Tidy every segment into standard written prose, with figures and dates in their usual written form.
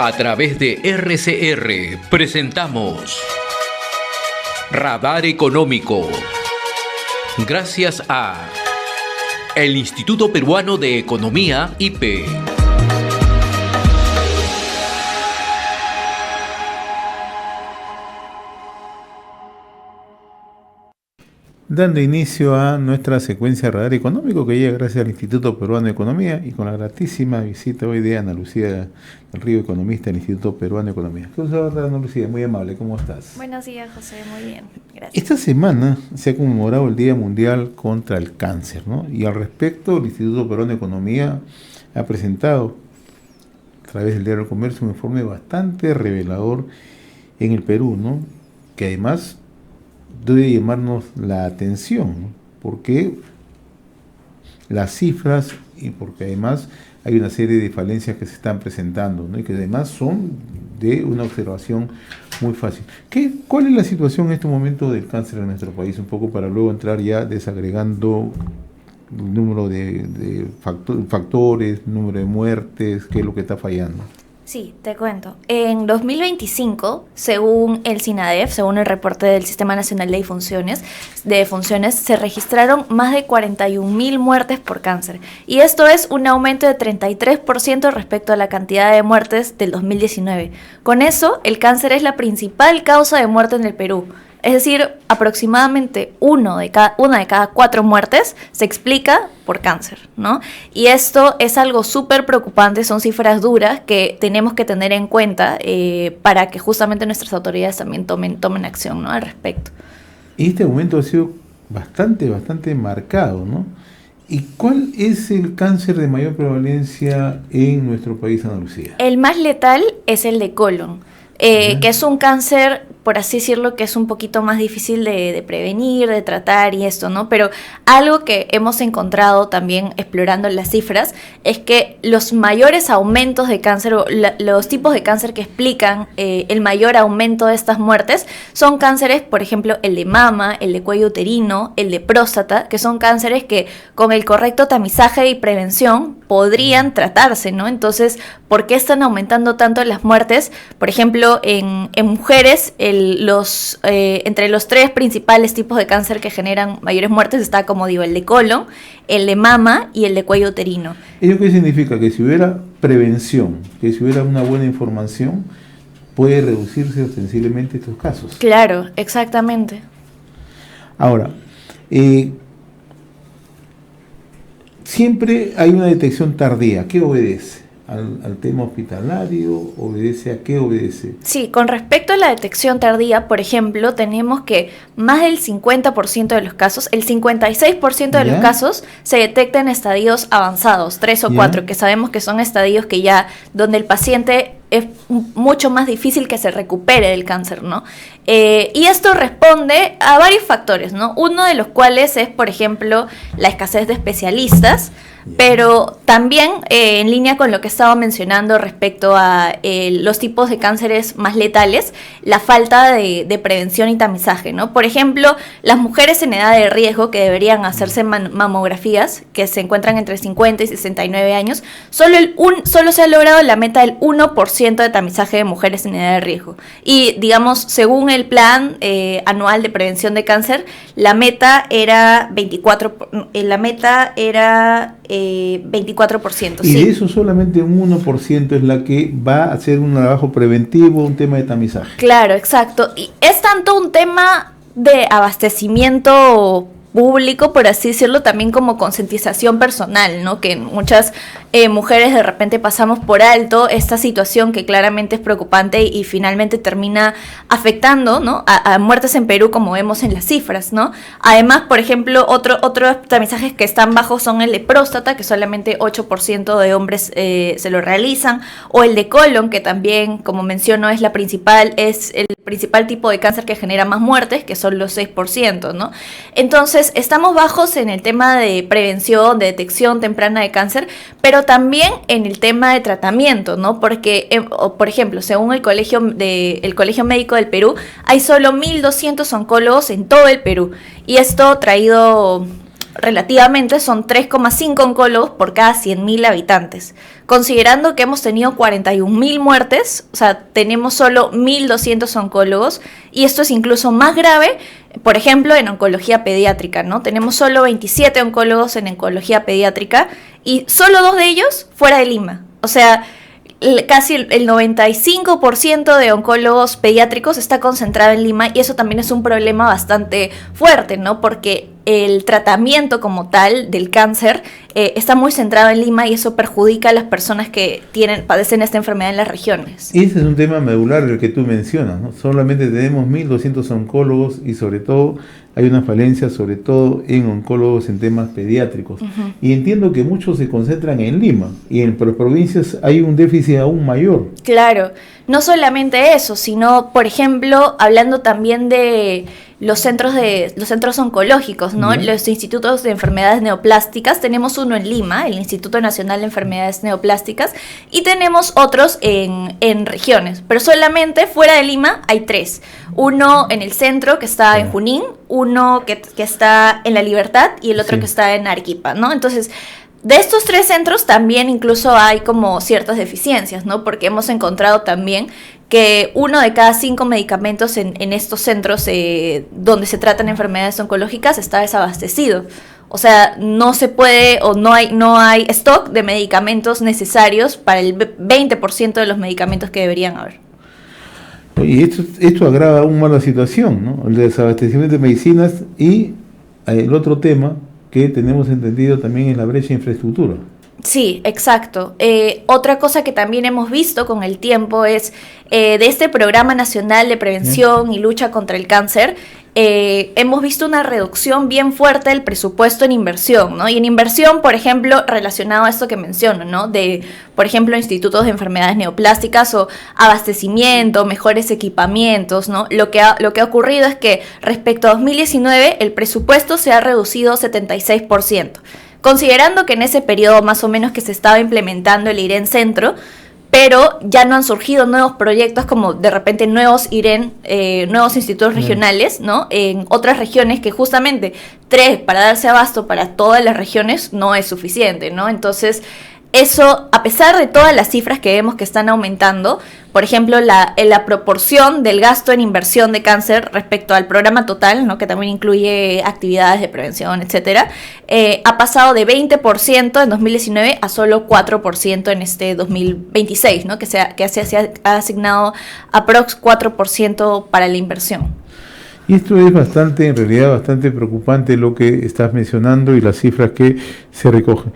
A través de RCR presentamos Radar Económico. Gracias a el Instituto Peruano de Economía, IPE. Dando inicio a nuestra secuencia de Radar Económico que llega gracias al Instituto Peruano de Economía y con la gratísima visita hoy de Ana Lucía del Río, economista del Instituto Peruano de Economía. ¿Qué tal, Ana Lucía? Muy amable, ¿cómo estás? Buenos días, José, muy bien, gracias. Esta semana se ha conmemorado el Día Mundial contra el Cáncer, ¿no? Y al respecto, el Instituto Peruano de Economía ha presentado a través del Diario del Comercio un informe bastante revelador en el Perú, ¿no? Que además debe llamarnos la atención, ¿no? Porque las cifras y porque además hay una serie de falencias que se están presentando, ¿no? Y que además son de una observación muy fácil. ¿Cuál es la situación en este momento del cáncer en nuestro país? Un poco para luego entrar ya desagregando el número de factores, número de muertes, qué es lo que está fallando. Sí, te cuento. En 2025, según el SINADEF, según el reporte del Sistema Nacional de Defunciones, se registraron más de 41.000 muertes por cáncer. Y esto es un aumento de 33% respecto a la cantidad de muertes del 2019. Con eso, el cáncer es la principal causa de muerte en el Perú. Es decir, aproximadamente una de cada 4 muertes se explica por cáncer, ¿no? Y esto es algo súper preocupante, son cifras duras que tenemos que tener en cuenta para que justamente nuestras autoridades también tomen acción, ¿no?, al respecto. Y este aumento ha sido bastante marcado, ¿no? ¿Y cuál es el cáncer de mayor prevalencia en nuestro país, Ana Lucía? El más letal es el de colon. Que es un cáncer, por así decirlo, que es un poquito más difícil de prevenir, de tratar y esto, ¿no? Pero algo que hemos encontrado también explorando las cifras es que los mayores aumentos de cáncer, o los tipos de cáncer que explican el mayor aumento de estas muertes, son cánceres, por ejemplo, el de mama, el de cuello uterino, el de próstata, que son cánceres que con el correcto tamizaje y prevención podrían tratarse, ¿no? Entonces, ¿por qué están aumentando tanto las muertes? Por ejemplo, en mujeres, entre los 3 principales tipos de cáncer que generan mayores muertes está, como digo, el de colon, el de mama y el de cuello uterino. ¿Ello qué significa? Que si hubiera prevención, que si hubiera una buena información, puede reducirse ostensiblemente estos casos. Claro, exactamente. Ahora, siempre hay una detección tardía. ¿Qué obedece? ¿Al tema hospitalario? ¿Obedece a qué obedece? Sí, con respecto a la detección tardía, por ejemplo, tenemos que más del 50% de los casos, el 56% de los casos se detecta en estadios avanzados, 3 o 4, que sabemos que son estadios que ya, donde el paciente es mucho más difícil que se recupere del cáncer, ¿no? Y esto responde a varios factores, ¿no? Uno de los cuales es, por ejemplo, la escasez de especialistas, pero también en línea con lo que estaba mencionando respecto a los tipos de cánceres más letales, la falta de prevención y tamizaje, ¿no? Por ejemplo, las mujeres en edad de riesgo que deberían hacerse mamografías, que se encuentran entre 50 y 69 años, solo se ha logrado la meta del 1% de tamizaje de mujeres en edad de riesgo. Y, digamos, según el plan anual de prevención de cáncer, la meta era 24%. Y de eso solamente un 1% es la que va a hacer un trabajo preventivo, un tema de tamizaje. Claro, exacto. Y es tanto un tema de abastecimiento público, por así decirlo, también como concientización personal, ¿no? Que muchas mujeres de repente pasamos por alto esta situación que claramente es preocupante y finalmente termina afectando, ¿no?, a muertes en Perú, como vemos en las cifras, ¿no? Además, por ejemplo, otros tamizajes que están bajos son el de próstata, que solamente 8% de hombres se lo realizan, o el de colon, que también, como menciono, es el principal tipo de cáncer que genera más muertes, que son los 6%, ¿no? Entonces, estamos bajos en el tema de prevención, de detección temprana de cáncer, pero también en el tema de tratamiento, ¿no? Porque, por ejemplo, según el Colegio Médico del Perú, hay solo 1.200 oncólogos en todo el Perú. Y esto traído relativamente son 3,5 oncólogos por cada 100.000 habitantes. Considerando que hemos tenido 41.000 muertes, o sea, tenemos solo 1.200 oncólogos, y esto es incluso más grave, por ejemplo, en oncología pediátrica, ¿no? Tenemos solo 27 oncólogos en oncología pediátrica y solo 2 de ellos fuera de Lima. O sea, casi el 95% de oncólogos pediátricos está concentrado en Lima, y eso también es un problema bastante fuerte, ¿no? Porque el tratamiento como tal del cáncer está muy centrado en Lima, y eso perjudica a las personas que padecen esta enfermedad en las regiones. Ese es un tema medular el que tú mencionas, ¿no? Solamente tenemos 1.200 oncólogos, y sobre todo hay una falencia, sobre todo en oncólogos en temas pediátricos. Uh-huh. Y entiendo que muchos se concentran en Lima, y en provincias hay un déficit aún mayor. Claro, no solamente eso, sino, por ejemplo, hablando también de los centros oncológicos, ¿no? Uh-huh. Los institutos de enfermedades neoplásticas, tenemos uno en Lima, el Instituto Nacional de Enfermedades Neoplásticas, y tenemos otros en regiones, pero solamente fuera de Lima hay 3. Uno en el centro, que está en Junín, uno que está en La Libertad, y el otro que está en Arequipa, ¿no? Entonces, de estos 3 centros también incluso hay como ciertas deficiencias, ¿no? Porque hemos encontrado también que 1 de cada 5 medicamentos en estos centros donde se tratan enfermedades oncológicas está desabastecido. O sea, no se puede, o no hay stock de medicamentos necesarios para el 20% de los medicamentos que deberían haber. Y esto agrava aún más la situación, ¿no? El desabastecimiento de medicinas, y el otro tema que tenemos entendido también es la brecha de infraestructura. Sí, exacto. Otra cosa que también hemos visto con el tiempo es de este Programa Nacional de Prevención y Lucha contra el Cáncer, hemos visto una reducción bien fuerte del presupuesto en inversión, ¿no? Y en inversión, por ejemplo, relacionado a esto que menciono, ¿no? De, por ejemplo, institutos de enfermedades neoplásticas o abastecimiento, mejores equipamientos, ¿no? Lo que ha ocurrido es que respecto a 2019 el presupuesto se ha reducido 76%. Considerando que en ese periodo más o menos que se estaba implementando el IREN Centro, pero ya no han surgido nuevos proyectos como de repente nuevos IREN, nuevos institutos regionales, ¿no? En otras regiones que justamente 3 para darse abasto para todas las regiones no es suficiente, ¿no? Entonces, eso, a pesar de todas las cifras que vemos que están aumentando, por ejemplo, la proporción del gasto en inversión de cáncer respecto al programa total, ¿no? Que también incluye actividades de prevención, etcétera, ha pasado de 20% en 2019 a solo 4% en este 2026, ¿no? Que se ha asignado aprox 4% para la inversión. Y esto es en realidad bastante preocupante lo que estás mencionando y las cifras que se recogen.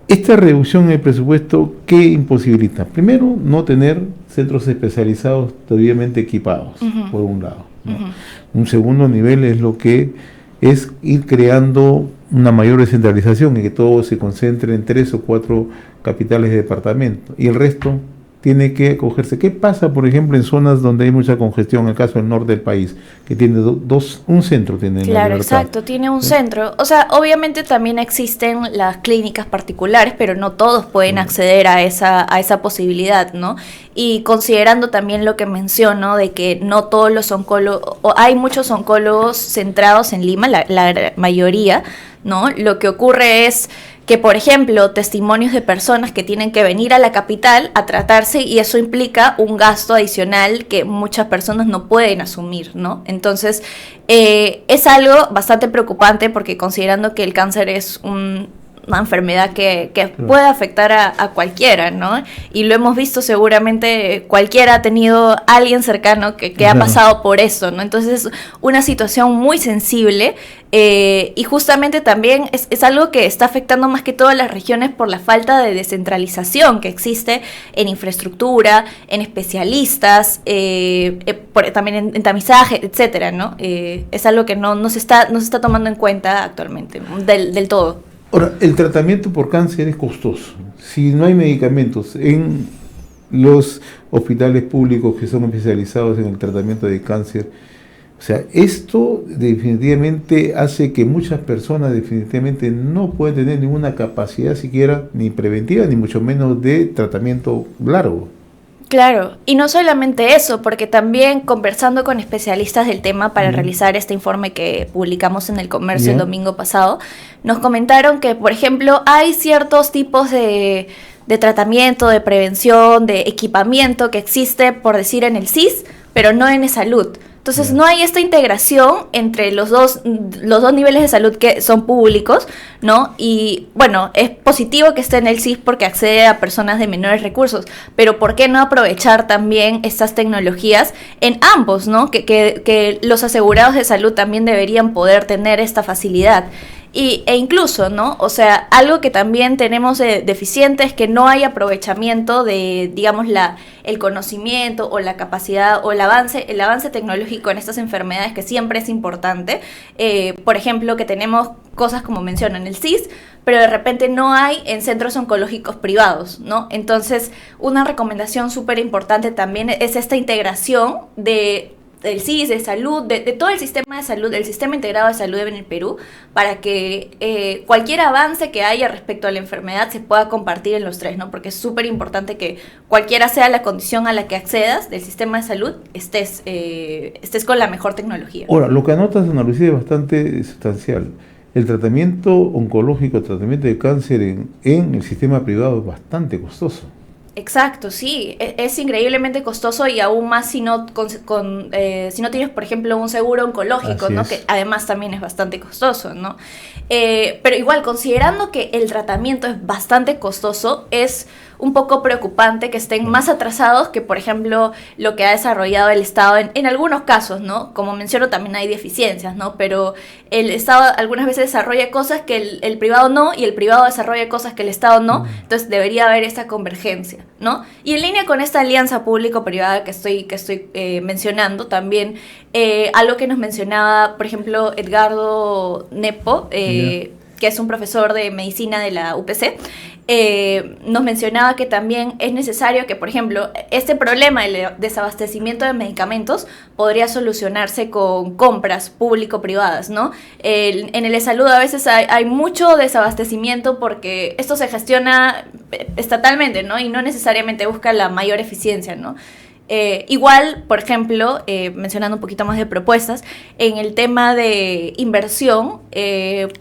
Esta reducción en el presupuesto, ¿qué imposibilita? Primero, no tener centros especializados debidamente equipados, uh-huh, por un lado, ¿no? Uh-huh. Un segundo nivel es lo que es ir creando una mayor descentralización y que todo se concentre en 3 o 4 capitales de departamento, y el resto tiene que acogerse. ¿Qué pasa, por ejemplo, en zonas donde hay mucha congestión? En el caso del norte del país, que tiene un centro. Claro, exacto, tiene un centro. O sea, obviamente también existen las clínicas particulares, pero no todos pueden acceder a esa posibilidad, ¿no? Y considerando también lo que menciono, de que no todos los oncólogos, hay muchos oncólogos centrados en Lima, la mayoría, ¿no? Lo que ocurre es que, por ejemplo, testimonios de personas que tienen que venir a la capital a tratarse, y eso implica un gasto adicional que muchas personas no pueden asumir, ¿no? Entonces, es algo bastante preocupante, porque considerando que el cáncer es una enfermedad que puede afectar a cualquiera, ¿no? Y lo hemos visto, seguramente cualquiera ha tenido a alguien cercano que ha pasado por eso, ¿no? Entonces es una situación muy sensible, y justamente también es algo que está afectando más que todo a las regiones por la falta de descentralización que existe en infraestructura, en especialistas, también en tamizaje, etcétera, ¿no? Es algo que no se está tomando en cuenta actualmente, del todo. Ahora, el tratamiento por cáncer es costoso. Si no hay medicamentos en los hospitales públicos que son especializados en el tratamiento de cáncer, o sea, esto definitivamente hace que muchas personas definitivamente no pueden tener ninguna capacidad siquiera ni preventiva, ni mucho menos de tratamiento largo. Claro, y no solamente eso, porque también conversando con especialistas del tema para realizar este informe que publicamos en El Comercio el domingo pasado, nos comentaron que, por ejemplo, hay ciertos tipos de tratamiento, de prevención, de equipamiento que existe, por decir, en el CIS, pero no en salud. Entonces no hay esta integración entre los dos niveles de salud que son públicos, ¿no? Y bueno, es positivo que esté en el CIS porque accede a personas de menores recursos, pero ¿por qué no aprovechar también estas tecnologías en ambos, ¿no? Que los asegurados de salud también deberían poder tener esta facilidad. E incluso, ¿no? O sea, algo que también tenemos deficiente es que no hay aprovechamiento de, digamos, el conocimiento o la capacidad o el avance tecnológico en estas enfermedades, que siempre es importante. Por ejemplo, que tenemos cosas como mencionan el CIS, pero de repente no hay en centros oncológicos privados, ¿no? Entonces, una recomendación súper importante también es esta integración del CIS, de salud, de todo el sistema de salud, el sistema integrado de salud en el Perú, para que cualquier avance que haya respecto a la enfermedad se pueda compartir en los tres, ¿no? Porque es súper importante que cualquiera sea la condición a la que accedas del sistema de salud, estés con la mejor tecnología. Ahora, lo que anotas, Ana Lucía, es bastante sustancial. El tratamiento oncológico, el tratamiento de cáncer en el sistema privado es bastante costoso. Exacto, sí, es increíblemente costoso y aún más si no si no tienes, por ejemplo, un seguro oncológico, así, ¿no? Que además también es bastante costoso, ¿no? Pero igual, considerando que el tratamiento es bastante costoso, es un poco preocupante que estén más atrasados que, por ejemplo, lo que ha desarrollado el Estado en algunos casos, ¿no? Como menciono, también hay deficiencias, ¿no? Pero el Estado algunas veces desarrolla cosas que el privado no, y el privado desarrolla cosas que el Estado no, entonces debería haber esta convergencia, ¿no? Y en línea con esta alianza público-privada que estoy mencionando, también algo que nos mencionaba, por ejemplo, Edgardo Nepo, que es un profesor de medicina de la UPC, nos mencionaba que también es necesario que, por ejemplo, este problema del desabastecimiento de medicamentos podría solucionarse con compras público-privadas, ¿no? En el salud a veces hay mucho desabastecimiento porque esto se gestiona estatalmente, ¿no? Y no necesariamente busca la mayor eficiencia, ¿no? Igual, por ejemplo, mencionando un poquito más de propuestas, en el tema de inversión,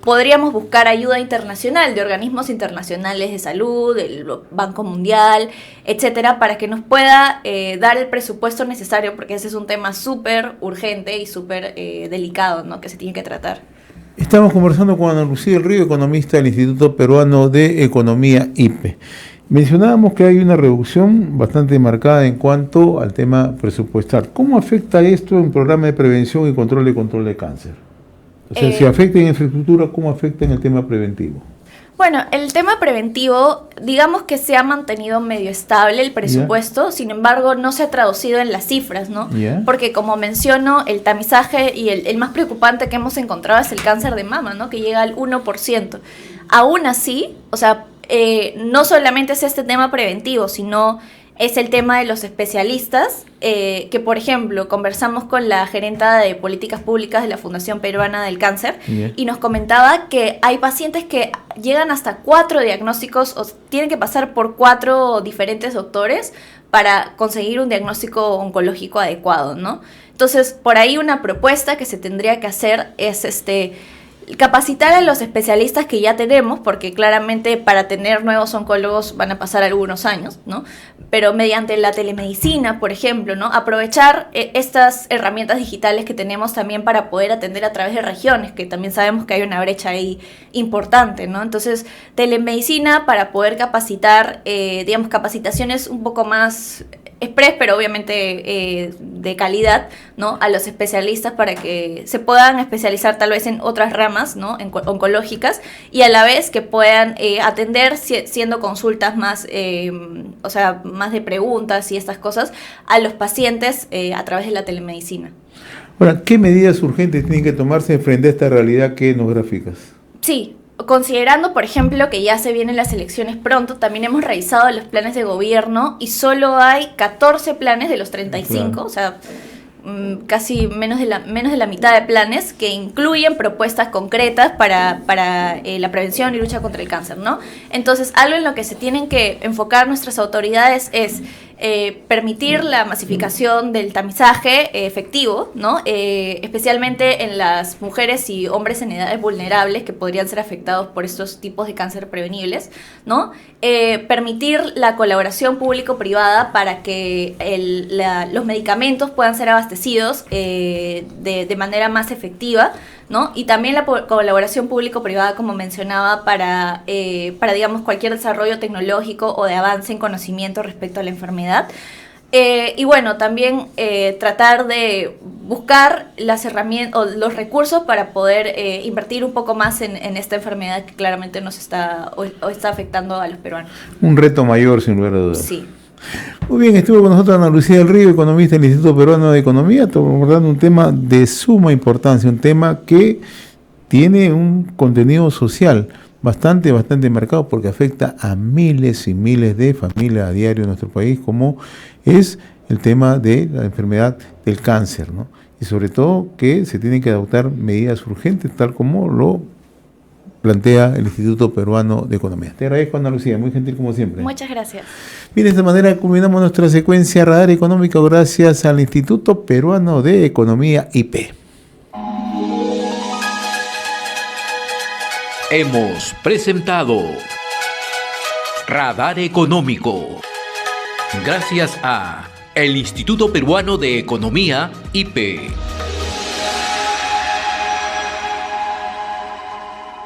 podríamos buscar ayuda internacional de organismos internacionales de salud, del Banco Mundial, etcétera, para que nos pueda dar el presupuesto necesario, porque ese es un tema súper urgente y súper delicado, ¿no? Que se tiene que tratar. Estamos conversando con Ana Lucía del Río, economista del Instituto Peruano de Economía, IPE. Mencionábamos que hay una reducción bastante marcada en cuanto al tema presupuestal. ¿Cómo afecta esto en programa de prevención y control de cáncer? O sea, si afecta en infraestructura, ¿cómo afecta en el tema preventivo? Bueno, el tema preventivo, digamos que se ha mantenido medio estable el presupuesto, sin embargo no se ha traducido en las cifras, ¿no? Porque como menciono, el tamizaje y el más preocupante que hemos encontrado es el cáncer de mama, ¿no? Que llega al 1%. Aún así, o sea, no solamente es este tema preventivo, sino es el tema de los especialistas, que por ejemplo conversamos con la gerenta de políticas públicas de la Fundación Peruana del Cáncer y nos comentaba que hay pacientes que llegan hasta 4 diagnósticos o tienen que pasar por 4 diferentes doctores para conseguir un diagnóstico oncológico adecuado, ¿no? Entonces, por ahí una propuesta que se tendría que hacer es capacitar a los especialistas que ya tenemos, porque claramente para tener nuevos oncólogos van a pasar algunos años, ¿no? Pero mediante la telemedicina, por ejemplo, ¿no? Aprovechar estas herramientas digitales que tenemos también para poder atender a través de regiones, que también sabemos que hay una brecha ahí importante, ¿no? Entonces, telemedicina para poder capacitar, digamos, capacitaciones un poco más express, pero obviamente de calidad, ¿no? A los especialistas para que se puedan especializar tal vez en otras ramas, ¿no? Oncológicas, y a la vez que puedan atender siendo consultas más, o sea, más de preguntas y estas cosas a los pacientes a través de la telemedicina. Ahora, ¿qué medidas urgentes tienen que tomarse frente a esta realidad que nos graficas? Sí. Considerando, por ejemplo, que ya se vienen las elecciones pronto, también hemos revisado los planes de gobierno y solo hay 14 planes de los 35, claro. O sea, casi menos de la mitad de planes que incluyen propuestas concretas para la prevención y lucha contra el cáncer, ¿no? Entonces, algo en lo que se tienen que enfocar nuestras autoridades es permitir la masificación del tamizaje efectivo, ¿no? Especialmente en las mujeres y hombres en edades vulnerables que podrían ser afectados por estos tipos de cáncer prevenibles, ¿no? Permitir la colaboración público-privada para que los medicamentos puedan ser abastecidos de manera más efectiva, ¿no? Y también la colaboración público-privada, como mencionaba, para digamos, cualquier desarrollo tecnológico o de avance en conocimiento respecto a la enfermedad. Y bueno, también tratar de buscar las herramientas o los recursos para poder invertir un poco más en esta enfermedad que claramente nos está afectando a los peruanos. Un reto mayor, sin lugar a dudas. Sí. Muy bien, estuvo con nosotros Ana Lucía del Río, economista del Instituto Peruano de Economía, abordando un tema de suma importancia, un tema que tiene un contenido social bastante marcado porque afecta a miles y miles de familias a diario en nuestro país, como es el tema de la enfermedad del cáncer, ¿no? Y sobre todo que se tienen que adoptar medidas urgentes, tal como lo plantea el Instituto Peruano de Economía. Te agradezco, Ana Lucía, muy gentil como siempre. Muchas gracias. Bien, de esta manera culminamos nuestra secuencia Radar Económico gracias al Instituto Peruano de Economía, IP. Hemos presentado Radar Económico. Gracias a el Instituto Peruano de Economía, IP.